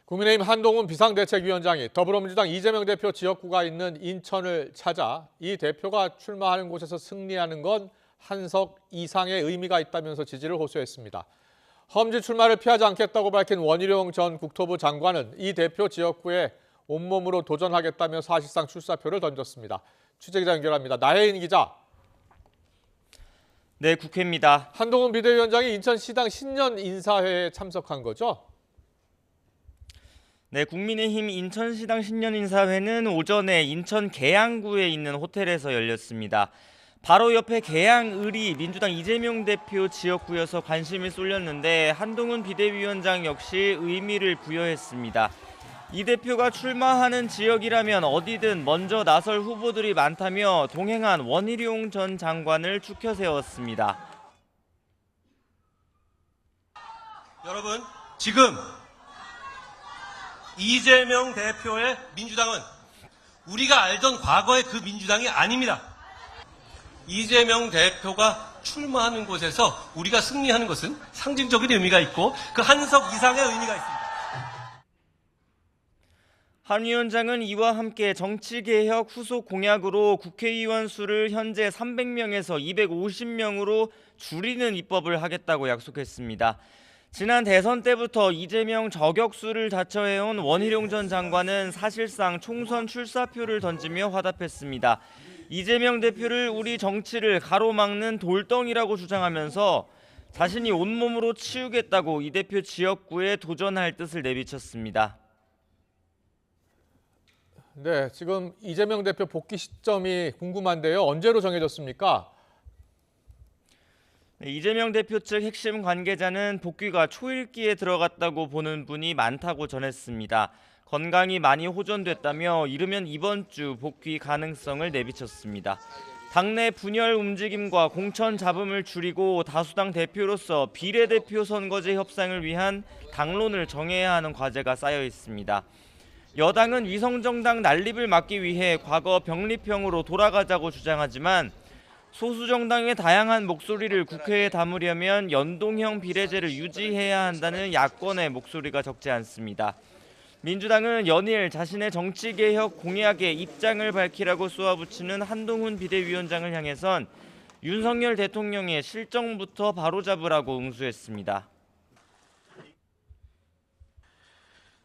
국민의힘 한동훈 비상대책위원장이 더불어민주당 이재명 대표 지역구가 있는 인천을 찾아 이 대표가 출마하는 곳에서 승리하는 건 한석 이상의 의미가 있다면서 지지를 호소했습니다. 험지 출마를 피하지 않겠다고 밝힌 원희룡 전 국토부 장관은 이 대표 지역구에 온몸으로 도전하겠다며 사실상 출사표를 던졌습니다. 취재기자 연결합니다. 나혜인 기자. 네, 국회입니다. 한동훈 비대위원장이 인천시당 신년 인사회에 참석한 거죠? 네, 국민의힘 인천시당 신년인사회는 오전에 인천 계양구에 있는 호텔에서 열렸습니다. 바로 옆에 계양을이 민주당 이재명 대표 지역구여서 관심이 쏠렸는데 한동훈 비대위원장 역시 의미를 부여했습니다. 이 대표가 출마하는 지역이라면 어디든 먼저 나설 후보들이 많다며 동행한 원희룡 전 장관을 추켜 세웠습니다. 여러분, 지금 이재명 대표의 민주당은 우리가 알던 과거의 그 민주당이 아닙니다. 이재명 대표가 출마하는 곳에서 우리가 승리하는 것은 상징적인 의미가 있고 그 한석 이상의 의미가 있습니다. 한 위원장은 이와 함께 정치개혁 후속 공약으로 국회의원 수를 현재 300명에서 250명으로 줄이는 입법을 하겠다고 약속했습니다. 지난 대선 때부터 이재명 저격수를 자처해온 원희룡 전 장관은 사실상 총선 출사표를 던지며 화답했습니다. 이재명 대표를 우리 정치를 가로막는 돌덩이라고 주장하면서 자신이 온몸으로 치우겠다고 이 대표 지역구에 도전할 뜻을 내비쳤습니다. 네, 지금 이재명 대표 복귀 시점이 궁금한데요. 언제로 정해졌습니까? 네, 이재명 대표 측 핵심 관계자는 복귀가 초읽기에 들어갔다고 보는 분이 많다고 전했습니다. 건강이 많이 호전됐다며 이르면 이번 주 복귀 가능성을 내비쳤습니다. 당내 분열 움직임과 공천 잡음을 줄이고 다수당 대표로서 비례대표 선거제 협상을 위한 당론을 정해야 하는 과제가 쌓여 있습니다. 여당은 위성정당 난립을 막기 위해 과거 병립형으로 돌아가자고 주장하지만 소수 정당의 다양한 목소리를 국회에 담으려면 연동형 비례제를 유지해야 한다는 야권의 목소리가 적지 않습니다. 민주당은 연일 자신의 정치개혁 공약에 입장을 밝히라고 쏘아붙이는 한동훈 비대위원장을 향해선 윤석열 대통령의 실정부터 바로잡으라고 응수했습니다.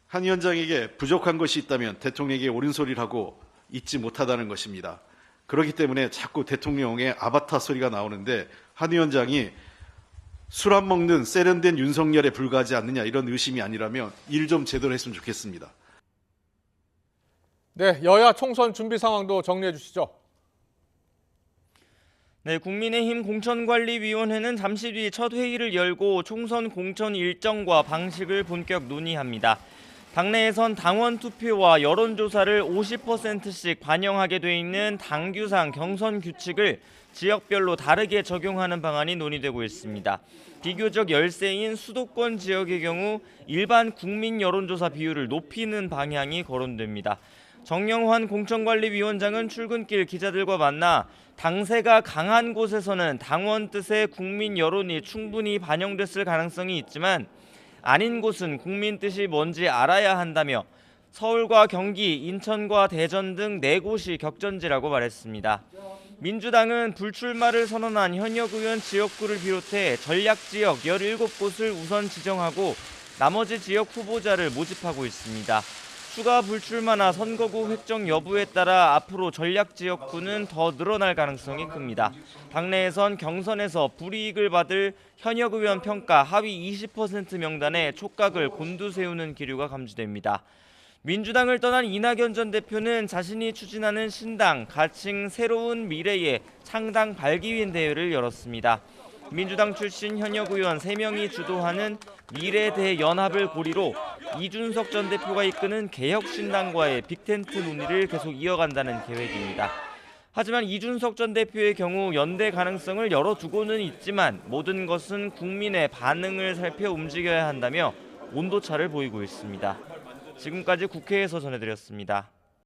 한 위원장에게 부족한 것이 있다면 대통령에게 옳은 소리를 하고 잊지 못하다는 것입니다. 그렇기 때문에 자꾸 대통령의 아바타 소리가 나오는데 한 위원장이 술 안 먹는 세련된 윤석열에 불과하지 않느냐 이런 의심이 아니라면 일 좀 제대로 했으면 좋겠습니다. 네, 여야 총선 준비 상황도 정리해 주시죠. 네, 국민의힘 공천관리위원회는 잠시 뒤 첫 회의를 열고 총선 공천 일정과 방식을 본격 논의합니다. 당내에선 당원 투표와 여론조사를 50%씩 반영하게 돼 있는 당규상 경선 규칙을 지역별로 다르게 적용하는 방안이 논의되고 있습니다. 비교적 열세인 수도권 지역의 경우 일반 국민 여론조사 비율을 높이는 방향이 거론됩니다. 정영환 공천관리위원장은 출근길 기자들과 만나 당세가 강한 곳에서는 당원 뜻의 국민 여론이 충분히 반영됐을 가능성이 있지만 아닌 곳은 국민 뜻이 뭔지 알아야 한다며 서울과 경기, 인천과 대전 등 4곳이 격전지라고 말했습니다. 민주당은 불출마를 선언한 현역 의원 지역구를 비롯해 전략지역 17곳을 우선 지정하고 나머지 지역 후보자를 모집하고 있습니다. 추가 불출마나 선거구 획정 여부에 따라 앞으로 전략지역구는 더 늘어날 가능성이 큽니다. 당내에선 경선에서 불이익을 받을 현역 의원 평가 하위 20% 명단에 촉각을 곤두세우는 기류가 감지됩니다. 민주당을 떠난 이낙연 전 대표는 자신이 추진하는 신당 가칭 새로운 미래의 창당 발기윈 대회를 열었습니다. 민주당 출신 현역 의원 3명이 주도하는 미래대연합을 고리로 이준석 전 대표가 이끄는 개혁신당과의 빅텐트 논의를 계속 이어간다는 계획입니다. 하지만 이준석 전 대표의 경우 연대 가능성을 열어두고는 있지만 모든 것은 국민의 반응을 살펴 움직여야 한다며 온도차를 보이고 있습니다. 지금까지 국회에서 전해드렸습니다.